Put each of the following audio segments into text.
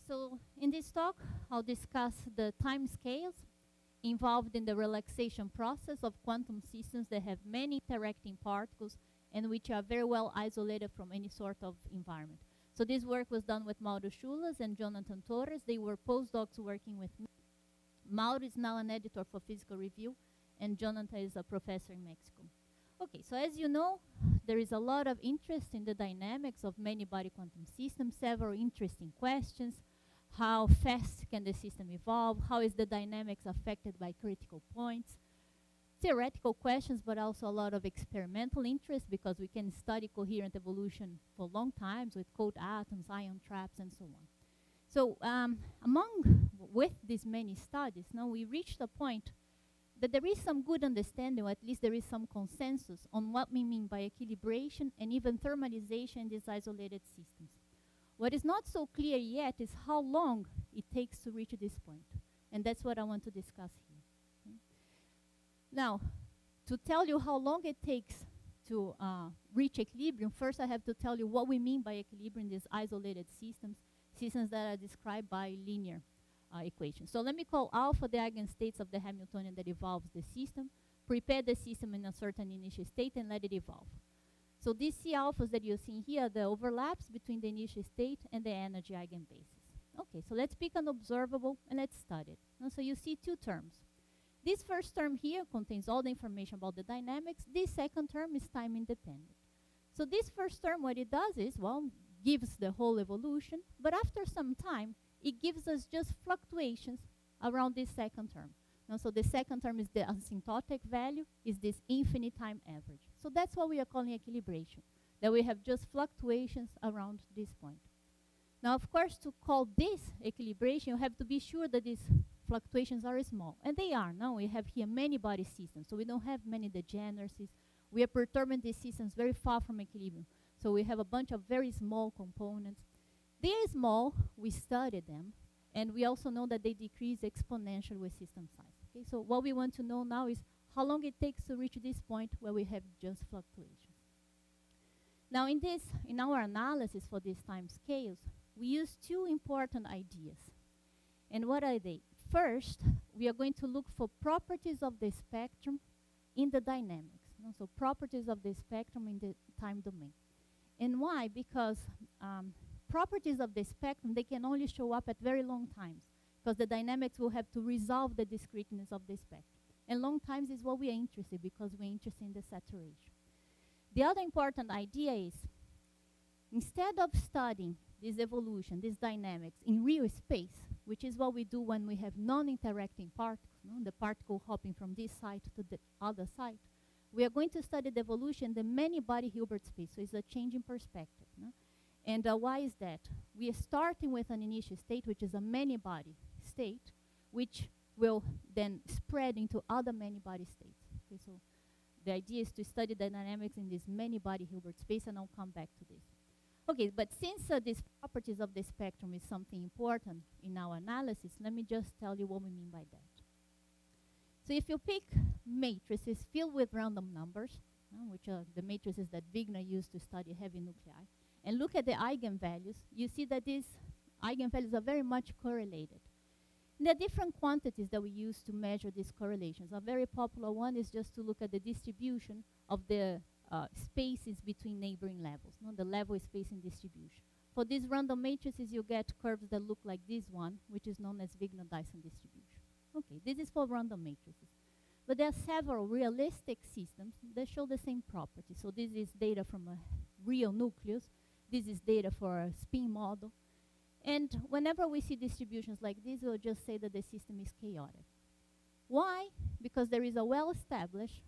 So in this talk, I'll discuss the time scales involved in the relaxation process of quantum systems that have many interacting particles and which are very well isolated from any sort of environment. So this work was done with Mauro Schulas and Jonathan Torres. They were postdocs working with me. Mauro is now an editor for Physical Review, and Jonathan is a professor in Mexico. Okay, so as you know, there is a lot of interest in the dynamics of many-body quantum systems, several interesting questions. How fast can the system evolve? How is the dynamics affected by critical points? Theoretical questions, but also a lot of experimental interest because we can study coherent evolution for long times with cold atoms, ion traps, and so on. So with these many studies, now we reached a point that there is some good understanding, or at least there is some consensus on what we mean by equilibration and even thermalization in these isolated systems. What is not so clear yet is how long it takes to reach this point. And that's what I want to discuss here. Okay. Now, to tell you how long it takes to reach equilibrium, first I have to tell you what we mean by equilibrium in these isolated systems, systems that are described by linear equation. So let me call alpha the eigenstates of the Hamiltonian that evolves the system, prepare the system in a certain initial state, and let it evolve. So these C alphas that you're seeing here are the overlaps between the initial state and the energy eigenbasis. Okay, so let's pick an observable and let's study it. So you see two terms. This first term here contains all the information about the dynamics. This second term is time independent. So this first term, what it does is, well, gives the whole evolution, but after some time, it gives us just fluctuations around this second term. So the second term is the asymptotic value, is this infinite time average. So that's what we are calling equilibration, that we have just fluctuations around this point. Now, of course, to call this equilibration, you have to be sure that these fluctuations are small. And they are. Now we have here many body systems, so we don't have many degeneracies. We are perturbing these systems very far from equilibrium. So we have a bunch of very small components. They are small, we study them, and we also know that they decrease exponentially with system size. Okay, so what we want to know now is how long it takes to reach this point where we have just fluctuations. Now in our analysis for these time scales, we use two important ideas. And what are they? First, we are going to look for properties of the spectrum in the dynamics. So properties of the spectrum in the time domain. And why? Because properties of the spectrum, they can only show up at very long times because the dynamics will have to resolve the discreteness of the spectrum. And long times is what we are interested because we're interested in the saturation. The other important idea is instead of studying this evolution, this dynamics in real space, which is what we do when we have non-interacting particles, the particle hopping from this side to the other side, we are going to study the evolution in the many-body Hilbert space. So it's a change in perspective. And why is that? We are starting with an initial state, which is a many-body state, which will then spread into other many-body states. Okay, so the idea is to study the dynamics in this many-body Hilbert space, and I'll come back to this. Okay, but since these properties of the spectrum is something important in our analysis, let me just tell you what we mean by that. So if you pick matrices filled with random numbers, which are the matrices that Wigner used to study heavy nuclei, and look at the eigenvalues, you see that these eigenvalues are very much correlated. And there are different quantities that we use to measure these correlations. A very popular one is just to look at the distribution of the spaces between neighboring levels, the level spacing distribution. For these random matrices, you get curves that look like this one, which is known as Wigner-Dyson distribution. Okay, this is for random matrices. But there are several realistic systems that show the same property. So this is data from a real nucleus. This is data for a spin model. And whenever we see distributions like this, we'll just say that the system is chaotic. Why? Because there is a well-established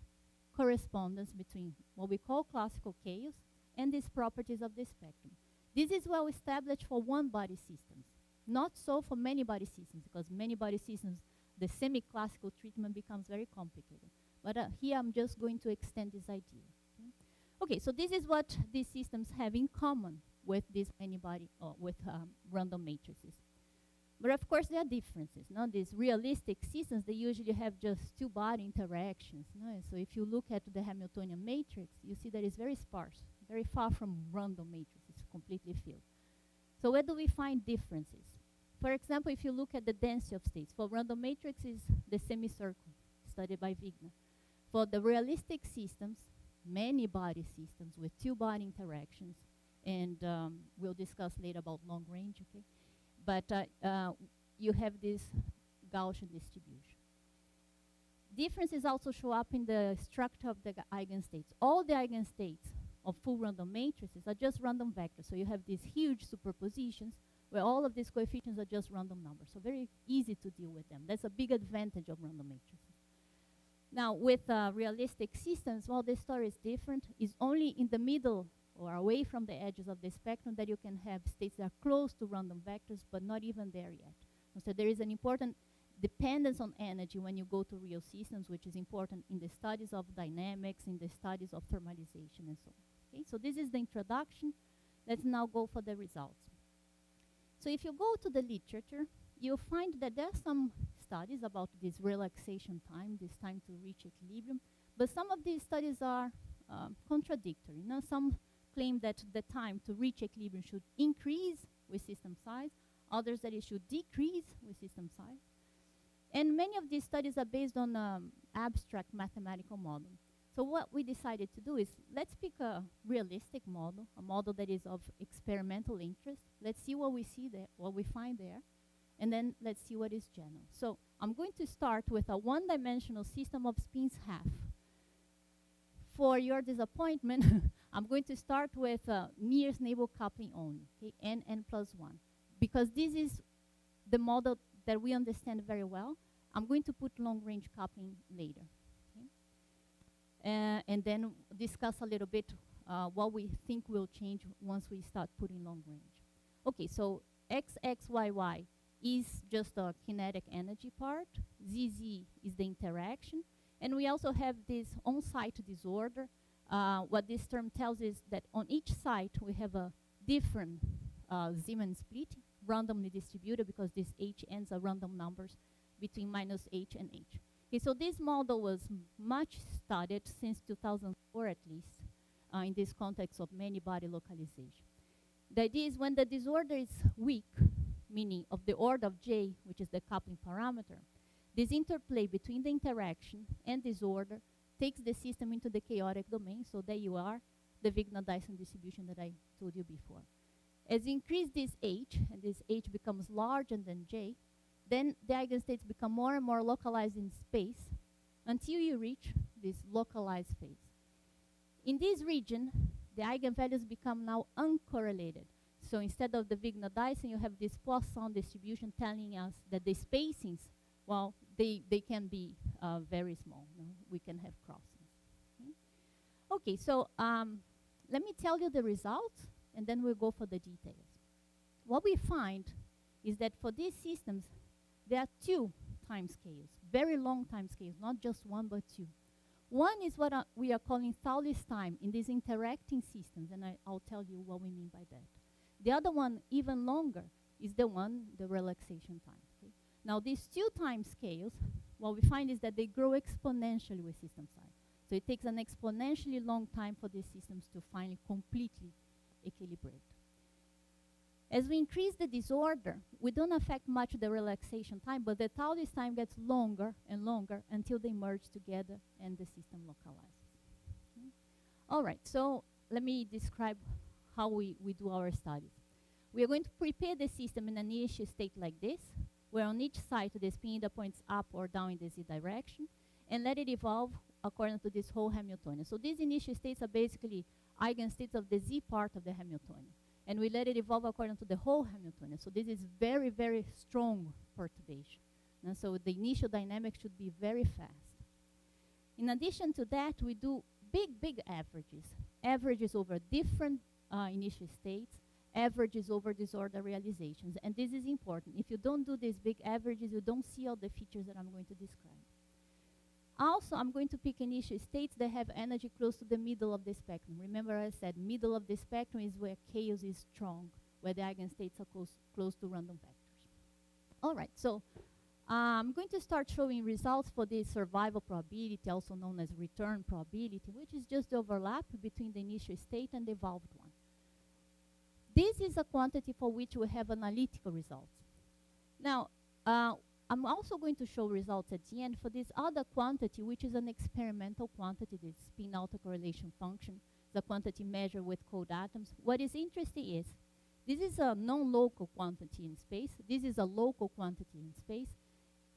correspondence between what we call classical chaos and these properties of the spectrum. This is well established for one-body systems, not so for many-body systems, because many-body systems, the semi-classical treatment becomes very complicated. But here I'm just going to extend this idea. Okay, so this is what these systems have in common with these many-body, with random matrices. But of course, there are differences. These realistic systems, they usually have just two-body interactions. So if you look at the Hamiltonian matrix, you see that it's very sparse, very far from random matrices, completely filled. So where do we find differences? for example, if you look at the density of states, for random matrix is the semicircle studied by Wigner. For the realistic systems, many body systems with two body interactions, and we'll discuss later about long range, okay? But you have this Gaussian distribution. Differences also show up in the structure of the eigenstates. All the eigenstates of full random matrices are just random vectors. So you have these huge superpositions where all of these coefficients are just random numbers. So very easy to deal with them. That's a big advantage of random matrices. Now, with realistic systems, well, the story is different. It's only in the middle or away from the edges of the spectrum that you can have states that are close to random vectors, but not even there yet. So there is an important dependence on energy when you go to real systems, which is important in the studies of dynamics, in the studies of thermalization, and so on. Okay, so this is the introduction. Let's now go for the results. So if you go to the literature, you'll find that there are some studies about this relaxation time, this time to reach equilibrium, but some of these studies are contradictory. Now, some claim that the time to reach equilibrium should increase with system size, others that it should decrease with system size. And many of these studies are based on abstract mathematical model. So what we decided to do is, let's pick a realistic model, a model that is of experimental interest. Let's see what we see there, what we find there, and then let's see what is general. So I'm going to start with a one-dimensional system of spins half. For your disappointment, I'm going to start with nearest neighbor coupling only, okay, n plus 1. Because this is the model that we understand very well. I'm going to put long-range coupling later. Okay? And then discuss a little bit what we think will change once we start putting long-range. Okay, so x, x, y, y is just a kinetic energy part. Z, z is the interaction. And we also have this on-site disorder. What this term tells is that on each site we have a different Zeeman split, randomly distributed, because these h ends are random numbers between minus h and h. Okay, so this model was much studied since 2004 at least, in this context of many body localization. The idea is when the disorder is weak, meaning of the order of j, which is the coupling parameter, this interplay between the interaction and disorder takes the system into the chaotic domain, so there you are, the Wigner-Dyson distribution that I told you before. As you increase this h, and this h becomes larger than j, then the eigenstates become more and more localized in space until you reach this localized phase. In this region, the eigenvalues become now uncorrelated. So instead of the Wigner-Dyson, you have this Poisson distribution telling us that the spacings, well, they can be very small. No? We can have crossings. Okay, so let me tell you the results, and then we'll go for the details. What we find is that for these systems, there are two time scales, very long time scales, not just one, but two. One is what we are calling Thouless time in these interacting systems, and I'll tell you what we mean by that. The other one, even longer, is the relaxation time. Okay? Now, these two time scales, what we find is that they grow exponentially with system size. So it takes an exponentially long time for these systems to finally completely equilibrate. As we increase the disorder, we don't affect much the relaxation time, but the Thouless time gets longer and longer until they merge together and the system localizes. Okay. All right, so let me describe how we do our studies. We are going to prepare the system in an initial state like this, where on each side the spin either points up or down in the z direction, and let it evolve according to this whole Hamiltonian. So these initial states are basically eigenstates of the z part of the Hamiltonian. And we let it evolve according to the whole Hamiltonian. So this is very, very strong perturbation. And so the initial dynamics should be very fast. In addition to that, we do big averages. Averages over different initial states, averages over disorder realizations. And this is important. If you don't do these big averages, you don't see all the features that I'm going to describe. Also, I'm going to pick initial states that have energy close to the middle of the spectrum. Remember I said middle of the spectrum is where chaos is strong, where the eigenstates are close to random vectors. All right, so I'm going to start showing results for the survival probability, also known as return probability, which is just the overlap between the initial state and the evolved one. This is a quantity for which we have analytical results. Now, I'm also going to show results at the end for this other quantity, which is an experimental quantity, this spin autocorrelation function, the quantity measured with cold atoms. What is interesting is, this is a non-local quantity in space. This is a local quantity in space.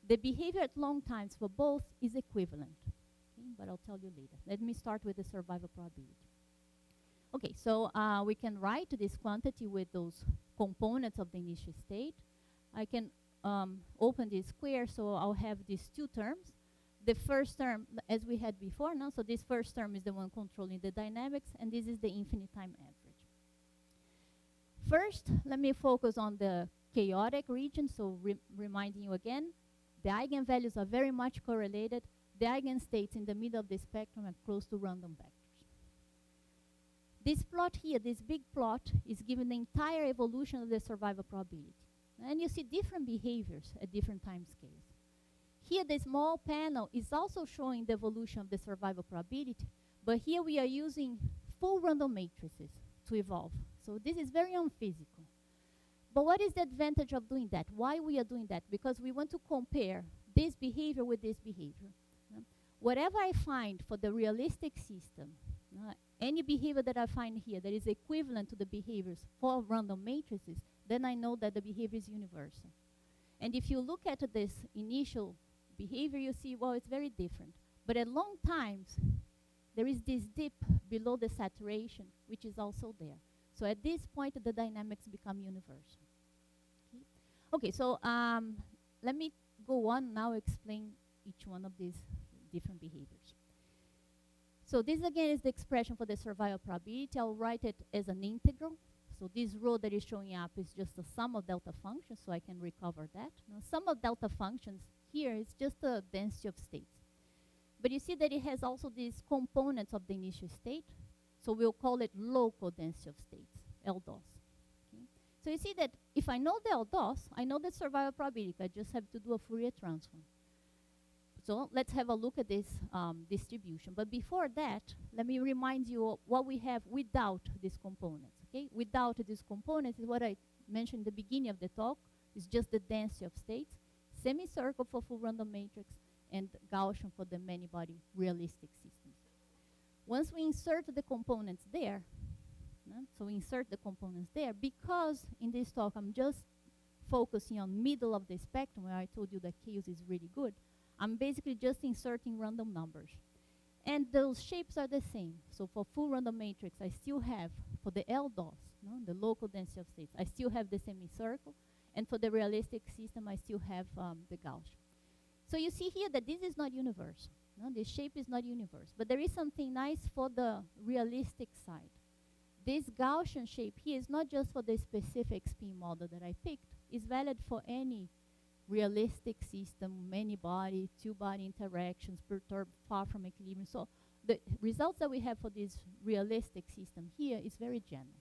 The behavior at long times for both is equivalent. Okay, but I'll tell you later. Let me start with the survival probability. Okay, so we can write this quantity with those components of the initial state. I can open this square, so I'll have these two terms. The first term, as we had before, no? So this first term is the one controlling the dynamics, and this is the infinite time average. First, let me focus on the chaotic region, so reminding you again, the eigenvalues are very much correlated. The eigenstates in the middle of the spectrum are close to random vectors. This plot here, this big plot, is giving the entire evolution of the survival probability. And you see different behaviors at different time scales. Here, the small panel is also showing the evolution of the survival probability, but here we are using full random matrices to evolve. So this is very unphysical. But what is the advantage of doing that? Why we are doing that? Because we want to compare this behavior with this behavior. Whatever I find for the realistic system, any behavior that I find here that is equivalent to the behaviors for random matrices, then I know that the behavior is universal. And if you look at this initial behavior, you see, well, it's very different. But at long times, there is this dip below the saturation, which is also there. So at this point, the dynamics become universal. Okay, so let me go on now, explain each one of these different behaviors. So this again is the expression for the survival probability. I'll write it as an integral. So this rho that is showing up is just the sum of delta functions, so I can recover that. Now, sum of delta functions here is just the density of states. But you see that it has also these components of the initial state. So we'll call it local density of states, LDOS. Okay? So you see that if I know the LDOS, I know the survival probability. I just have to do a Fourier transform. So let's have a look at this distribution. But before that, let me remind you of what we have without these components. Okay? Without these components is what I mentioned at the beginning of the talk. It's just the density of states, semicircle for full random matrix, and Gaussian for the many-body realistic systems. Once we insert the components there, so we insert the components there, because in this talk I'm just focusing on middle of the spectrum where I told you that chaos is really good, I'm basically just inserting random numbers. And those shapes are the same. So for full random matrix, I still have, for the LDOS, the local density of states, I still have the semicircle. And for the realistic system, I still have the Gaussian. So you see here that this is not universal. The shape is not universal. But there is something nice for the realistic side. This Gaussian shape here is not just for the specific spin model that I picked. It's valid for any realistic system, many-body, two-body interactions, perturbed, far from equilibrium. So the results that we have for this realistic system here is very general.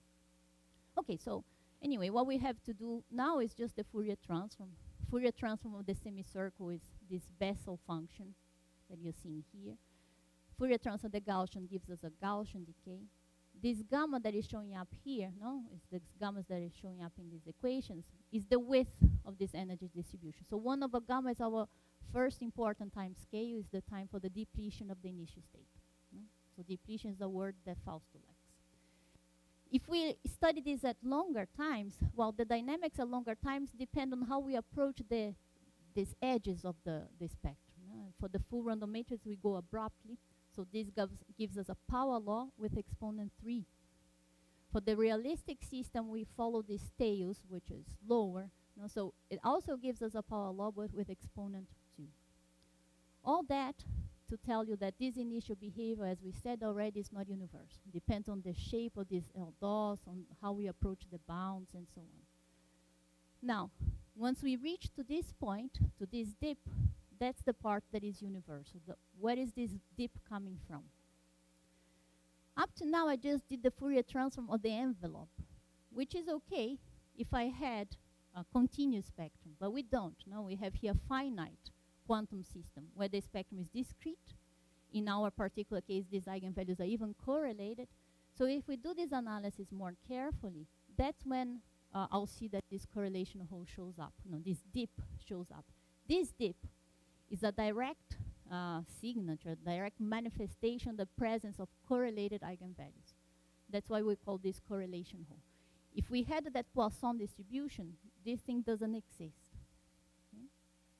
Okay, so anyway, what we have to do now is just the Fourier transform. Fourier transform of the semicircle is this Bessel function that you're seeing here. Fourier transform of the Gaussian gives us a Gaussian decay. This gamma that is showing up here, is the gammas that is showing up in these equations, is the width of this energy distribution. So 1 over gamma is our first important time scale, is the time for the depletion of the initial state. So depletion is the word that Fausto likes. If we study this at longer times, well, the dynamics at longer times depend on how we approach these edges of the spectrum. For the full random matrix, we go abruptly. So this gives us a power law with exponent 3. For the realistic system, we follow this tails, which is lower. So it also gives us a power law with exponent 2. All that to tell you that this initial behavior, as we said already, is not universal. It depends on the shape of this LDOS, on how we approach the bounds, and so on. Now, once we reach to this point, to this dip, that's the part that is universal. Where is this dip coming from? Up to now, I just did the Fourier transform of the envelope, which is okay if I had a continuous spectrum, but we don't. No, we have here a finite quantum system where the spectrum is discrete. In our particular case, these eigenvalues are even correlated. So if we do this analysis more carefully, that's when I'll see that this correlation hole shows up. No, this dip shows up. This dip is a direct signature, direct manifestation of the presence of correlated eigenvalues. That's why we call this correlation hole. If we had that Poisson distribution, this thing doesn't exist. Okay?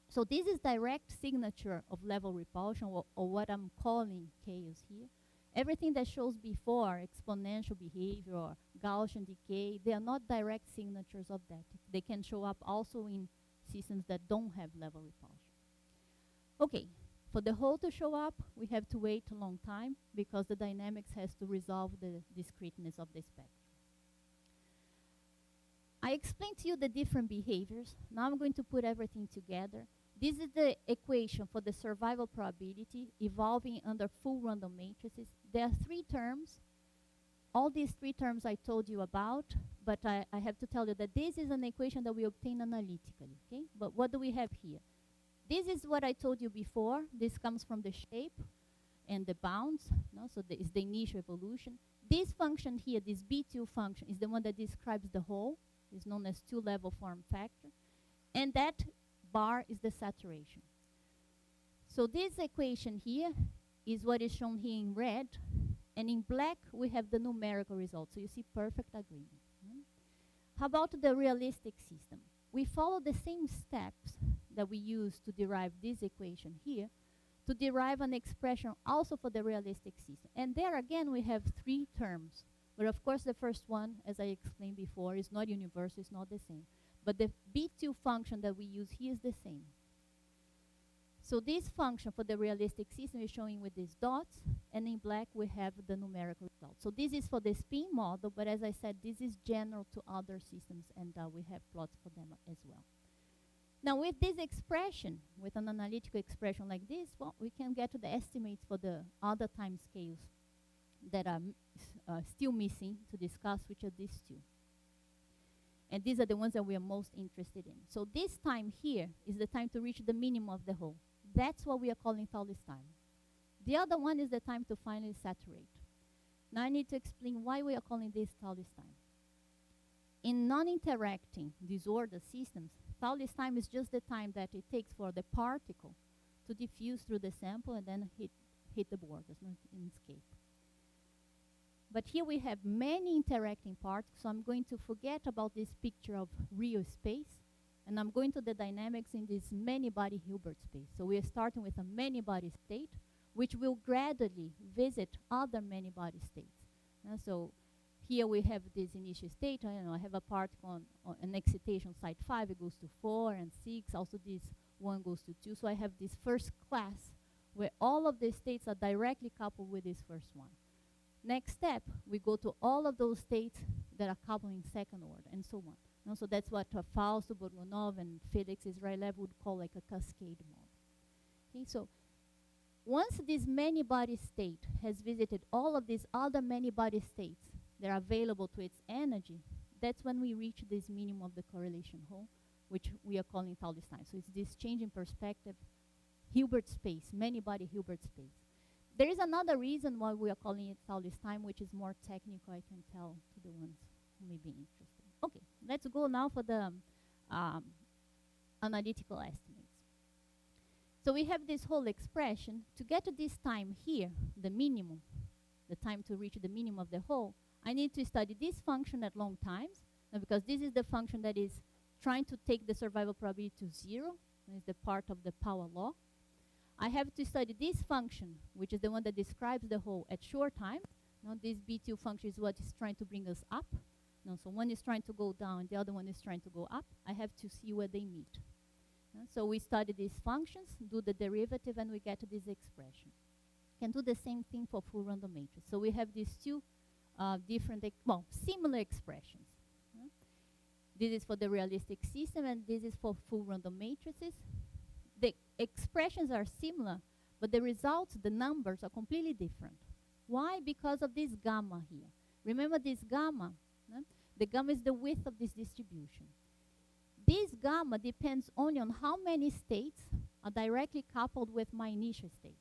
So this is direct signature of level repulsion, or what I'm calling chaos here. Everything that shows before, exponential behavior or Gaussian decay, they are not direct signatures of that. They can show up also in systems that don't have level repulsion. Okay, for the hole to show up, we have to wait a long time because the dynamics has to resolve the discreteness of the spectrum. I explained to you the different behaviors. Now I'm going to put everything together. This is the equation for the survival probability evolving under full random matrices. There are three terms. All these three terms I told you about, but I have to tell you that this is an equation that we obtain analytically, okay? But what do we have here? This is what I told you before. This comes from the shape and the bounds, no? So is the initial evolution. This function here, this B2 function, is the one that describes the hole. It's known as two-level form factor. And that bar is the saturation. So this equation here is what is shown here in red, and in black we have the numerical result. So you see perfect agreement. How about the realistic system? We follow the same steps that we use to derive this equation here to derive an expression also for the realistic system. And there again we have three terms. But of course the first one, as I explained before, is not universal, it's not the same. But the B2 function that we use here is the same. So this function for the realistic system is showing with these dots, and in black we have the numerical result. So this is for the spin model, but as I said, this is general to other systems, and we have plots for them as well. Now with this expression, with an analytical expression like this, well, we can get to the estimates for the other time scales that are still missing to discuss, which are these two. And these are the ones that we are most interested in. So this time here is the time to reach the minimum of the hole. That's what we are calling Thouless time. The other one is the time to finally saturate. Now I need to explain why we are calling this Thouless time. In non-interacting disorder systems, Thouless time is just the time that it takes for the particle to diffuse through the sample and then hit the borders, not in escape. But here we have many interacting particles, so I'm going to forget about this picture of real space, and I'm going to the dynamics in this many-body Hilbert space. So we are starting with a many-body state, which will gradually visit other many-body states. So here we have this initial state. I have a particle on an excitation site 5, it goes to 4 and 6. Also this 1 goes to 2. So I have this first class where all of the states are directly coupled with this first one. Next step, we go to all of those states that are coupling second order, and so on. So that's what Fausto, Burgunov, and Felix Israelev would call like a cascade model. Okay, so once this many-body state has visited all of these other many-body states that are available to its energy, that's when we reach this minimum of the correlation hole, which we are calling Thouless time. So it's this change in perspective, Hilbert space, many-body Hilbert space. There is another reason why we are calling it Thouless time, which is more technical, I can tell to the ones who may be interested. Okay, let's go now for the analytical estimates. So we have this whole expression. To get to this time here, the minimum, the time to reach the minimum of the hole, I need to study this function at long times, because this is the function that is trying to take the survival probability to 0, and is the part of the power law. I have to study this function, which is the one that describes the hole at short time. Now this B2 function is what is trying to bring us up. No, so one is trying to go down, the other one is trying to go up. I have to see where they meet. So we study these functions, do the derivative, and we get to this expression. Can do the same thing for full random matrix. So we have these two different, similar expressions. This is for the realistic system, and this is for full random matrices. The expressions are similar, but the results, the numbers, are completely different. Why? Because of this gamma here. Remember this gamma? The gamma is the width of this distribution. This gamma depends only on how many states are directly coupled with my initial state.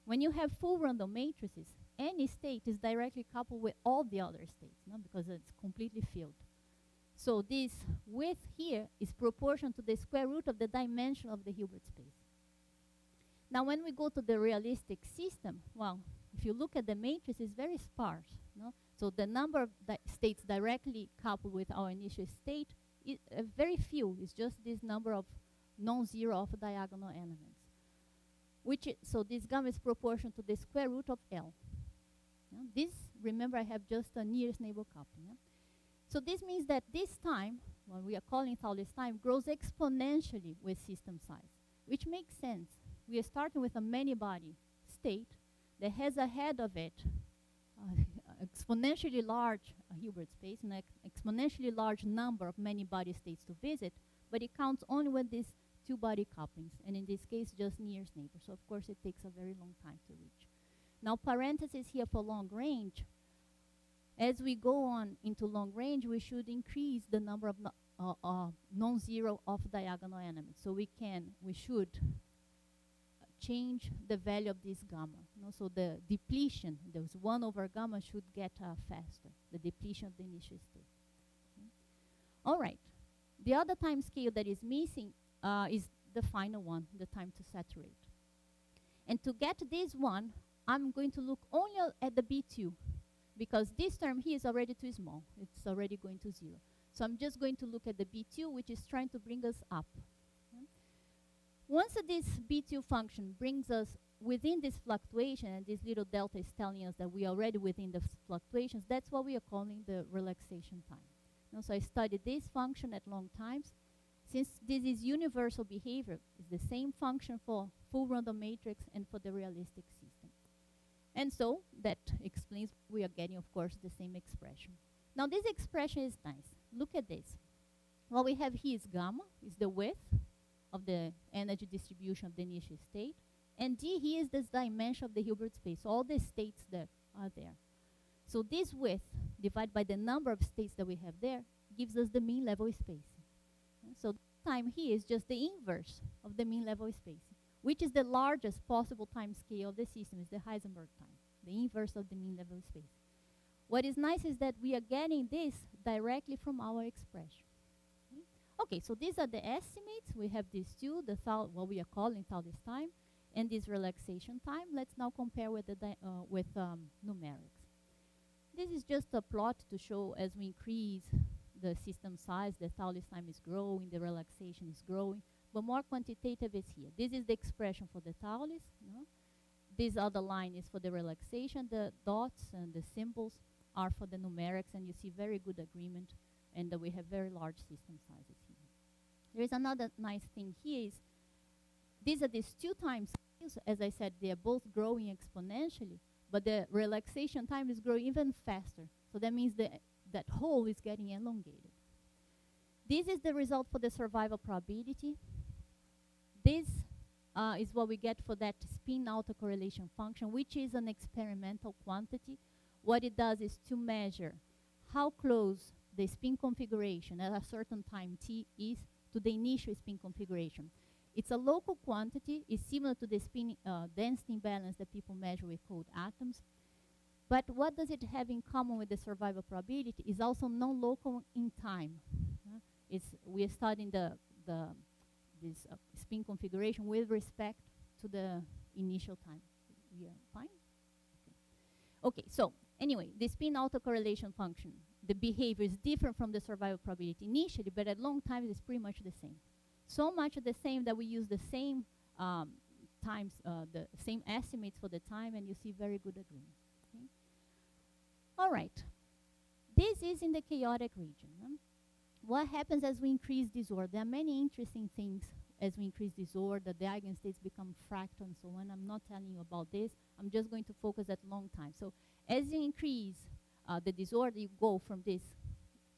When you have full random matrices, any state is directly coupled with all the other states, because it's completely filled. So this width here is proportional to the square root of the dimension of the Hilbert space. Now when we go to the realistic system, well, if you look at the matrix, it's very sparse. No? So the number of states directly coupled with our initial state is very few. It's just this number of non-zero off diagonal elements. So this gamma is proportional to the square root of L. This, remember, I have just a nearest neighbor coupling. Yeah? So this means that this time, what we are calling Thouless time, grows exponentially with system size, which makes sense. We are starting with a many-body state that has ahead of it exponentially large Hilbert space and an exponentially large number of many-body states to visit, but it counts only with these two-body couplings, and in this case, just nearest neighbor. So, of course, it takes a very long time to reach. Now, parentheses here for long range. As we go on into long range, we should increase the number of non-zero off-diagonal elements. So we should change the value of this gamma. So the depletion, those 1 over gamma, should get faster, the depletion of the initial state. Okay. All right. The other time scale that is missing is the final one, the time to saturate. And to get this one, I'm going to look only at the B2, because this term here is already too small. It's already going to 0. So I'm just going to look at the B2, which is trying to bring us up. Okay. Once this B2 function brings us within this fluctuation, and this little delta is telling us that we are already within the fluctuations, that's what we are calling the relaxation time. So I studied this function at long times. Since this is universal behavior, it's the same function for full random matrix and for the realistic system. And so that explains we are getting, of course, the same expression. Now this expression is nice. Look at this. What we have here is gamma, is the width of the energy distribution of the initial state. And D here is this dimension of the Hilbert space, all the states that are there. So this width divided by the number of states that we have there gives us the mean level spacing. So time here is just the inverse of the mean level spacing, which is the largest possible time scale of the system, is the Heisenberg time, the inverse of the mean level space. What is nice is that we are getting this directly from our expression. Okay, so these are the estimates. We have these two, what we are calling Thouless time, and this relaxation time. Let's now compare with the numerics. This is just a plot to show as we increase the system size, the Thouless time is growing, the relaxation is growing, but more quantitative is here. This is the expression for the Thouless. This other line is for the relaxation. The dots and the symbols are for the numerics, and you see very good agreement, and we have very large system sizes here. There is another nice thing here is these are these two time scales. As I said, they are both growing exponentially, but the relaxation time is growing even faster. So that means that hole is getting elongated. This is the result for the survival probability. This is what we get for that spin autocorrelation function, which is an experimental quantity. What it does is to measure how close the spin configuration at a certain time t is to the initial spin configuration. It's a local quantity. It's similar to the spin density imbalance that people measure with cold atoms. But what does it have in common with the survival probability? It's also non-local in time. We are studying this spin configuration with respect to the initial time. We are fine? Okay, so anyway, the spin autocorrelation function, the behavior is different from the survival probability initially, but at long time it's pretty much the same. So much the same that we use the same the same estimates for the time, and you see very good agreement. Okay? All right. This is in the chaotic region. What happens as we increase disorder? There are many interesting things as we increase disorder. The eigenstates become fractal and so on. I'm not telling you about this. I'm just going to focus at long time. So as you increase the disorder, you go from this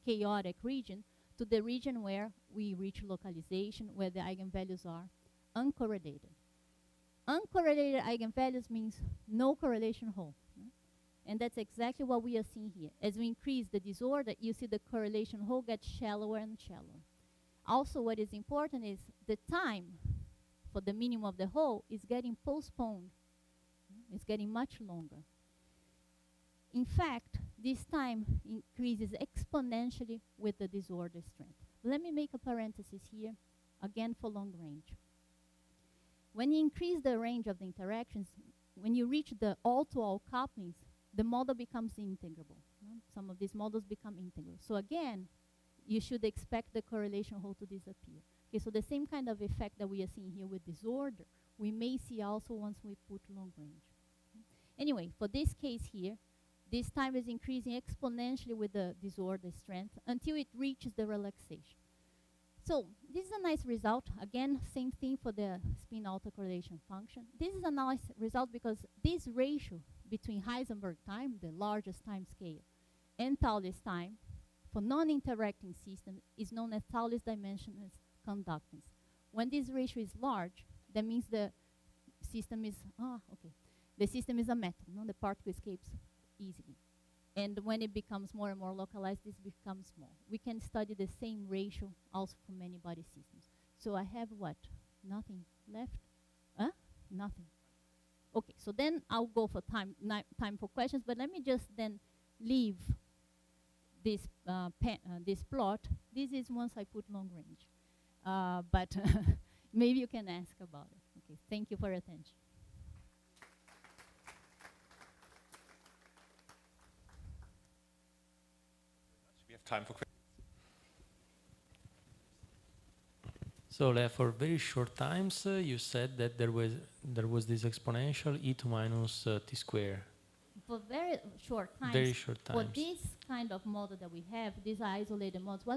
chaotic region to the region where we reach localization, where the eigenvalues are uncorrelated. Uncorrelated eigenvalues means no correlation hole. And that's exactly what we are seeing here. As we increase the disorder, you see the correlation hole gets shallower and shallower. Also, what is important is the time for the minimum of the hole is getting postponed. It's getting much longer. In fact, this time increases exponentially with the disorder strength. Let me make a parenthesis here, again for long range. When you increase the range of the interactions, when you reach the all-to-all couplings, the model becomes integrable. Some of these models become integral. So again, you should expect the correlation hole to disappear. Okay, so the same kind of effect that we are seeing here with disorder, we may see also once we put long range. Anyway, for this case here, this time is increasing exponentially with the disorder strength until it reaches the relaxation. So this is a nice result. Again, same thing for the spin autocorrelation function. This is a nice result because this ratio between Heisenberg time, the largest time scale, and Thouless time for non-interacting systems is known as Thouless dimensionless conductance. When this ratio is large, that means the system is, the system is a metal, the particle escapes easily. And when it becomes more and more localized, this becomes small. We can study the same ratio also for many body systems. So I have what? Nothing left? Nothing. Okay, so then I'll go for time for questions, but let me just then leave this, this plot. This is once I put long range. But maybe you can ask about it. Okay, thank you for your attention. We have time for questions. So for very short times, you said that there was this exponential e to minus t square. For very short times. Very short times. For this kind of model that we have, these are isolated models, what